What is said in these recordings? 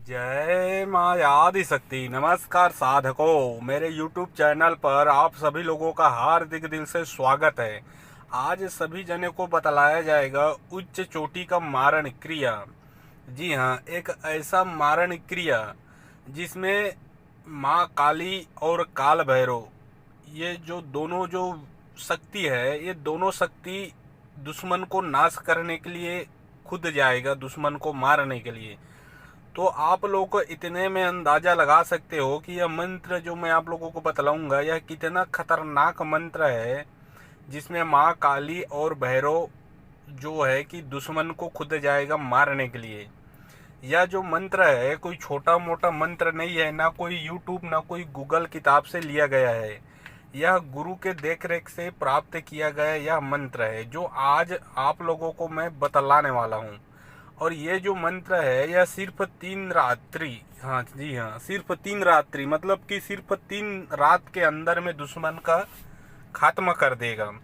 जय माँ आदि शक्ति। नमस्कार साधकों, मेरे YouTube चैनल पर आप सभी लोगों का हार्दिक दिल से स्वागत है। आज सभी जने को बतलाया जाएगा उच्च चोटी का मारण क्रिया। जी हाँ, एक ऐसा मारण क्रिया जिसमें माँ काली और काल भैरव, ये जो दोनों जो शक्ति है, ये दोनों शक्ति दुश्मन को नाश करने के लिए खुद जाएगा, दुश्मन को मारने के लिए। तो आप लोग को इतने में अंदाज़ा लगा सकते हो कि यह मंत्र जो मैं आप लोगों को बतलाऊंगा यह कितना खतरनाक मंत्र है, जिसमें माँ काली और भैरव जो है कि दुश्मन को खुद जाएगा मारने के लिए। यह जो मंत्र है कोई छोटा मोटा मंत्र नहीं है, ना कोई यूट्यूब ना कोई गूगल किताब से लिया गया है। यह गुरु के देखरेख से प्राप्त किया गया यह मंत्र है जो आज आप लोगों को मैं बतलाने वाला हूँ। और ये जो मंत्र है यह सिर्फ 3 रात्रि, हाँ जी हाँ, सिर्फ 3 रात्रि मतलब कि सिर्फ 3 रात के अंदर में दुश्मन का खात्मा कर देगा।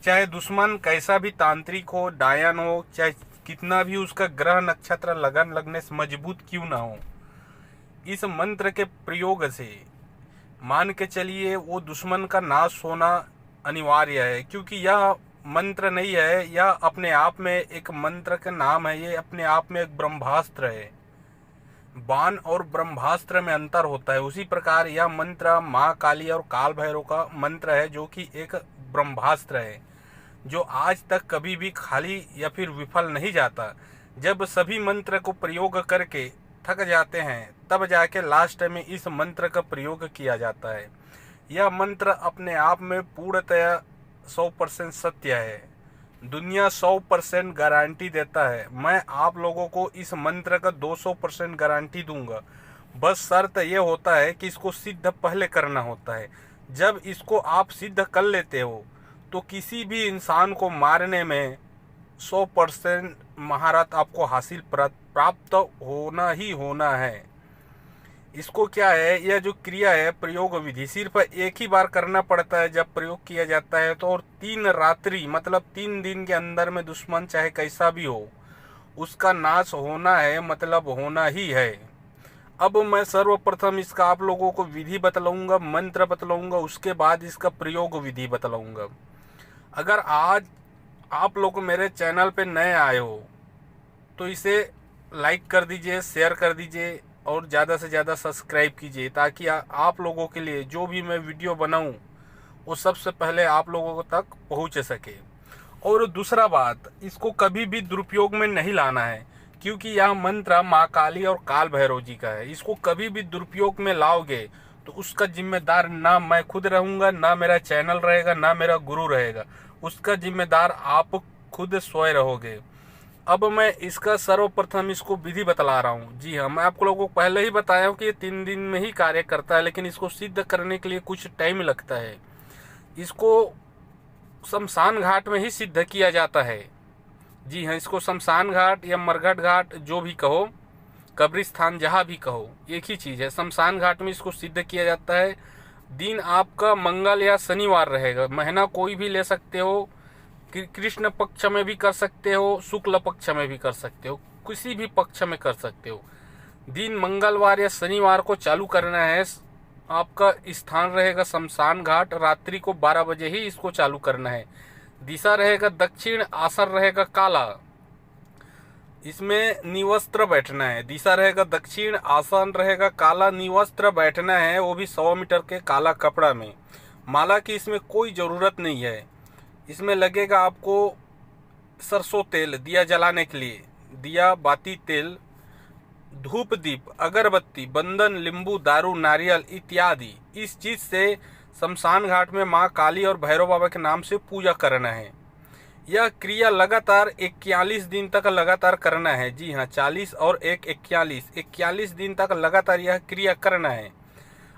चाहे दुश्मन कैसा भी तांत्रिक हो, डायन हो, चाहे कितना भी उसका ग्रह नक्षत्र लगन लगने से मजबूत क्यों ना हो, इस मंत्र के प्रयोग से मान के चलिए वो दुश्मन का नाश होना अनिवार्य है। क्योंकि यह मंत्र नहीं है, यह अपने आप में एक मंत्र का नाम है, ये अपने आप में एक ब्रह्मास्त्र है। बाण और ब्रह्मास्त्र में अंतर होता है, उसी प्रकार यह मंत्र माँ काली और काल भैरव का मंत्र है जो कि एक ब्रह्मास्त्र है, जो आज तक कभी भी खाली या फिर विफल नहीं जाता। जब सभी मंत्र को प्रयोग करके थक जाते हैं तब जाके लास्ट में इस मंत्र का प्रयोग किया जाता है। यह मंत्र अपने आप में पूर्णतया 100% सत्य है। दुनिया 100% गारंटी देता है। मैं आप लोगों को इस मंत्र का 200% गारंटी दूंगा। बस शर्त यह होता है कि इसको सिद्ध पहले करना होता है। जब इसको आप सिद्ध कर लेते हो तो किसी भी इंसान को मारने में 100% महारत आपको हासिल प्राप्त होना ही होना है। इसको क्या है, यह जो क्रिया है, प्रयोग विधि सिर्फ एक ही बार करना पड़ता है जब प्रयोग किया जाता है तो। और 3 रात्रि मतलब 3 दिन के अंदर में दुश्मन चाहे कैसा भी हो उसका नाश होना है, मतलब होना ही है। अब मैं सर्वप्रथम इसका आप लोगों को विधि बतलाऊंगा, मंत्र बतलाऊंगा, उसके बाद इसका प्रयोग विधि बतलाऊंगा। अगर आज आप लोग मेरे चैनल पे नए आए हो तो इसे लाइक कर दीजिए, शेयर कर दीजिए और ज़्यादा से ज़्यादा सब्सक्राइब कीजिए, ताकि आप लोगों के लिए जो भी मैं वीडियो बनाऊं वो सबसे पहले आप लोगों तक पहुंच सके। और दूसरा बात, इसको कभी भी दुरुपयोग में नहीं लाना है, क्योंकि यह मंत्र माँ काली और काल भैरव जी का है। इसको कभी भी दुरुपयोग में लाओगे तो उसका जिम्मेदार ना मैं खुद रहूँगा, ना मेरा चैनल रहेगा, ना मेरा गुरु रहेगा। उसका जिम्मेदार आप खुद स्वयं रहोगे। अब मैं इसका सर्वप्रथम इसको विधि बतला रहा हूँ। जी हाँ, मैं आप लोगों को पहले ही बताया हूँ कि ये 3 दिन में ही कार्य करता है, लेकिन इसको सिद्ध करने के लिए कुछ टाइम लगता है। इसको शमशान घाट में ही सिद्ध किया जाता है। जी हाँ, इसको शमशान घाट या मरघट घाट जो भी कहो, कब्रिस्तान जहाँ भी कहो, एक ही चीज़ है। शमशान घाट में इसको सिद्ध किया जाता है। दिन आपका मंगल या शनिवार रहेगा। महीना कोई भी ले सकते हो, कृष्ण पक्ष में भी कर सकते हो, शुक्ल पक्ष में भी कर सकते हो, किसी भी पक्ष में कर सकते हो। दिन मंगलवार या शनिवार को चालू करना है। आपका स्थान रहेगा शमशान घाट। रात्रि को 12 बजे ही इसको चालू करना है। दिशा रहेगा दक्षिण, आसन रहेगा काला। इसमें निवस्त्र बैठना है। दिशा रहेगा दक्षिण, आसन रहेगा काला, निवस्त्र बैठना है, वो भी 100 मीटर के काला कपड़ा में। माला की इसमें कोई ज़रूरत नहीं है। इसमें लगेगा आपको सरसों तेल दिया जलाने के लिए, दिया बाती तेल, धूप दीप, अगरबत्ती, बंधन, नींबू, दारू, नारियल इत्यादि। इस चीज़ से शमशान घाट में माँ काली और भैरव बाबा के नाम से पूजा करना है। यह क्रिया लगातार 41 दिन तक लगातार करना है। जी हाँ, 40 और 1 41 दिन तक लगातार यह क्रिया करना है।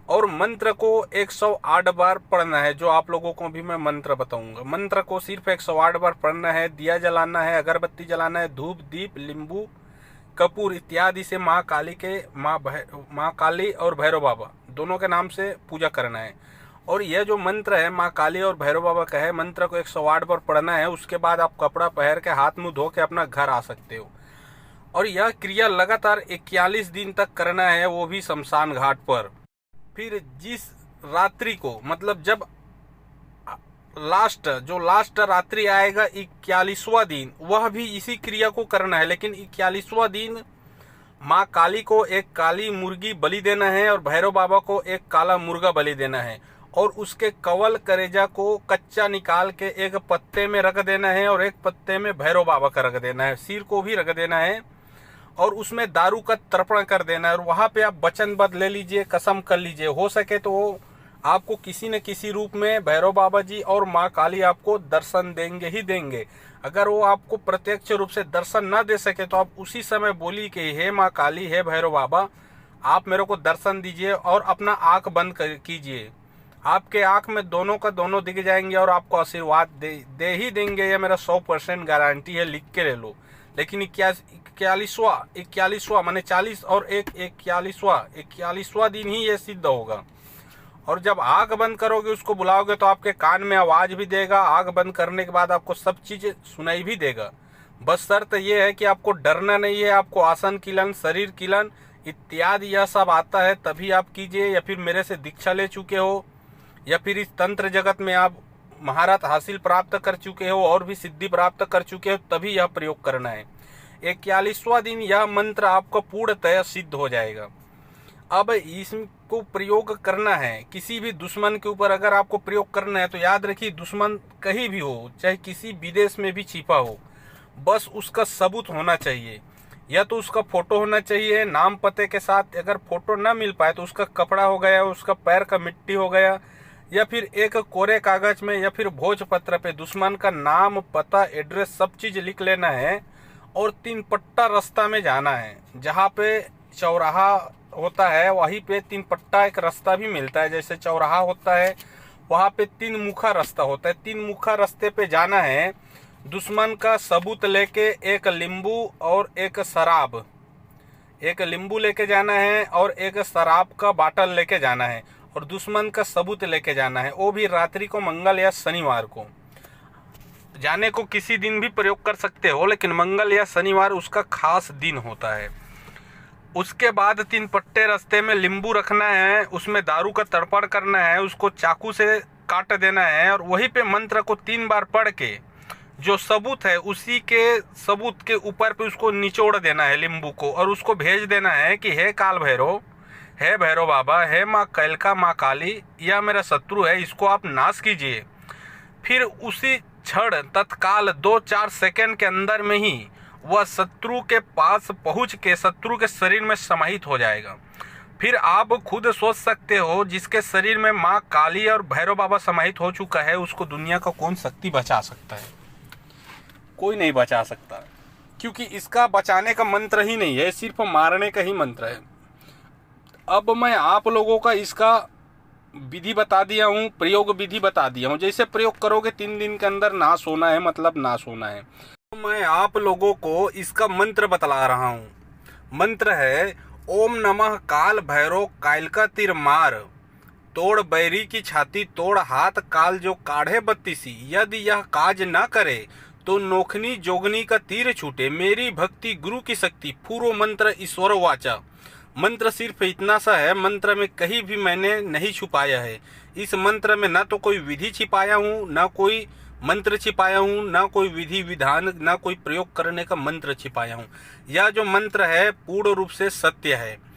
और मंत्र को 108 बार पढ़ना है, जो आप लोगों को भी मैं मंत्र बताऊंगा। मंत्र को सिर्फ 108 बार पढ़ना है। दिया जलाना है, अगरबत्ती जलाना है, धूप दीप, नींबू, कपूर इत्यादि से माँ काली और भैरव बाबा दोनों के नाम से पूजा करना है। और यह जो मंत्र है माँ काली और भैरव बाबा का है, मंत्र को 108 बार पढ़ना है। उसके बाद आप कपड़ा पहन के हाथ मुंह धो के अपना घर आ सकते हो। और यह क्रिया लगातार 41 दिन तक करना है, वो भी शमशान घाट पर। फिर जिस रात्रि को, मतलब जब लास्ट रात्रि आएगा 41वां दिन, वह भी इसी क्रिया को करना है। लेकिन 41वां दिन माँ काली को एक काली मुर्गी बलि देना है और भैरव बाबा को एक काला मुर्गा बलि देना है, और उसके कवल करेजा को कच्चा निकाल के एक पत्ते में रख देना है और एक पत्ते में भैरव बाबा का रख देना है, सिर को भी रख देना है, और उसमें दारू का तर्पण कर देना है। और वहाँ पे आप वचनबद्ध ले लीजिए, कसम कर लीजिए, हो सके तो आपको किसी न किसी रूप में भैरव बाबा जी और माँ काली आपको दर्शन देंगे ही देंगे। अगर वो आपको प्रत्यक्ष रूप से दर्शन न दे सके तो आप उसी समय बोली कि हे माँ काली, हे भैरव बाबा, आप मेरे को दर्शन दीजिए, और अपना आँख बंद कीजिए। आपके आँख में दोनों का दोनों दिख जाएंगे और आपको आशीर्वाद दे ही देंगे। ये मेरा 100% गारंटी है, लिख के ले लो। लेकिन 41वां माने 40 और 41वां दिन ही ये सिद्ध होगा। और जब आग बंद करोगे, उसको बुलाओगे, तो आपके कान में आवाज भी देगा। आग बंद करने के बाद आपको सब चीज सुनाई भी देगा। बस शर्त यह है कि आपको डरना नहीं है। आपको आसन किलन, शरीर किलन इत्यादि यह सब आता है तभी आप कीजिए, या फिर मेरे से दीक्षा ले चुके हो, या फिर इस तंत्र जगत में आप महारत हासिल प्राप्त कर चुके हो और भी सिद्धि प्राप्त कर चुके हो, तभी यह प्रयोग करना है। 41वां दिन यह मंत्र आपको पूर्णतः सिद्ध हो जाएगा। अब इसको प्रयोग करना है किसी भी दुश्मन के ऊपर। अगर आपको प्रयोग करना है तो याद रखिए, दुश्मन कहीं भी हो, चाहे किसी विदेश में भी छिपा हो, बस उसका सबूत होना चाहिए। या तो उसका फोटो होना चाहिए नाम पते के साथ। अगर फोटो ना मिल पाए तो उसका कपड़ा हो गया, उसका पैर का मिट्टी हो गया, या फिर एक कोरे कागज में या फिर भोजपत्र पे दुश्मन का नाम, पता, एड्रेस सब चीज लिख लेना है। और 3 पट्टा रास्ता में जाना है। जहाँ पे चौराहा होता है वहीं पे 3 पट्टा एक रास्ता भी मिलता है। जैसे चौराहा होता है वहाँ पे 3 मुखा रास्ता होता है। 3 मुखा रास्ते पे जाना है। दुश्मन का सबूत लेके एक लींबू और एक शराब, एक लींबू लेके जाना है और एक शराब का बाटल लेके जाना है, और दुश्मन का सबूत लेके जाना है। वो भी रात्रि को, मंगल या शनिवार को। जाने को किसी दिन भी प्रयोग कर सकते हो, लेकिन मंगल या शनिवार उसका खास दिन होता है। उसके बाद 3 पट्टे रास्ते में लींबू रखना है, उसमें दारू का तर्पण करना है, उसको चाकू से काट देना है, और वहीं पे मंत्र को 3 बार पढ़ के जो सबूत है उसी के सबूत के ऊपर पे उसको निचोड़ देना है लींबू को, और उसको भेज देना है कि हे काल भैरव, हे भैरव बाबा, हे माँ कैलका, माँ काली, यह मेरा शत्रु है, इसको आप नाश कीजिए। फिर उसी क्षण तत्काल 2-4 सेकंड के अंदर में ही वह शत्रु के पास पहुंच के शत्रु के शरीर में समाहित हो जाएगा। फिर आप खुद सोच सकते हो, जिसके शरीर में माँ काली और भैरव बाबा समाहित हो चुका है, उसको दुनिया का कौन शक्ति बचा सकता है? कोई नहीं बचा सकता, क्योंकि इसका बचाने का मंत्र ही नहीं है, सिर्फ मारने का ही मंत्र है। अब मैं आप लोगों का इसका विधि बता दिया हूँ, प्रयोग विधि बता दिया हूँ। जैसे प्रयोग करोगे 3 दिन के अंदर नाश होना है, मतलब नाश होना है। तो मैं आप लोगों को इसका मंत्र बतला रहा हूँ। मंत्र है ओम नमः काल भैरव कायलका तीर मार, तोड़ बैरी की छाती तोड़ हाथ काल जो काढ़े बत्तीसी, यदि यह काज न करे तो नोखनी जोगनी का तीर छूटे, मेरी भक्ति गुरु की शक्ति पूर्व मंत्र ईश्वर वाचा। मंत्र सिर्फ इतना सा है, मंत्र में कहीं भी मैंने नहीं छुपाया है। इस मंत्र में ना तो कोई विधि छिपाया हूँ, ना कोई मंत्र छिपाया हूँ, ना कोई विधि विधान, ना कोई प्रयोग करने का मंत्र छिपाया हूँ। यह जो मंत्र है पूर्ण रूप से सत्य है।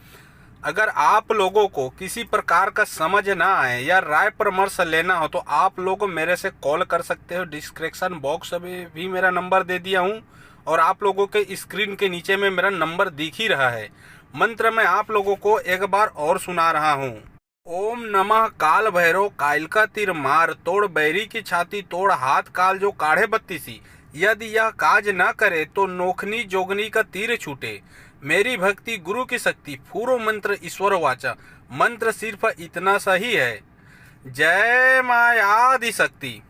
अगर आप लोगों को किसी प्रकार का समझ ना आए या राय परामर्श लेना हो तो आप लोग मेरे से कॉल कर सकते हो। डिस्क्रिप्शन बॉक्स में भी मेरा नंबर दे दिया हूँ, और आप लोगों के स्क्रीन के नीचे में मेरा नंबर दिख ही रहा है। मंत्र मैं आप लोगों को एक बार और सुना रहा हूँ। ओम नमः काल भैरव कायलका तीर मार, तोड़ बैरी की छाती तोड़ हाथ काल जो काढ़े बत्तीसी, यदि यह काज न करे तो नोखनी जोगनी का तीर छूटे, मेरी भक्ति गुरु की शक्ति पूर्व मंत्र ईश्वर वाचा। मंत्र सिर्फ इतना सा ही है। जय माया आदि शक्ति।